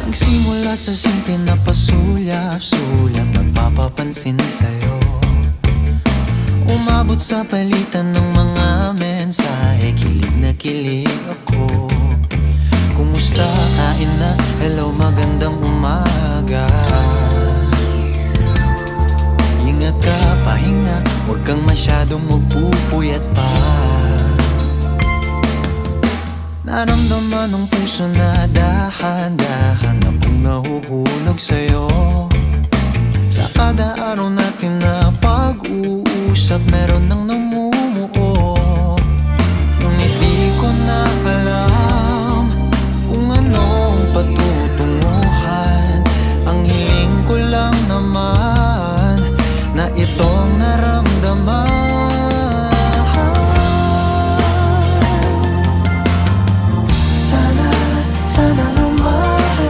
Nagsimula sa simple na pasulyap-sulyap, nagpapapansin sa'yo. Umabot sa palitan ng mga mensahe, kilig na kilig ako. Kumusta, kain na, hello, magandang umaga. Ingat ka, pahinga, huwag kang masyadong magpupuyat pa. Naramdaman ng puso na dahan-dahan akong nahuhulog sa'yo. Sa kada araw natin na pag-uusap, meron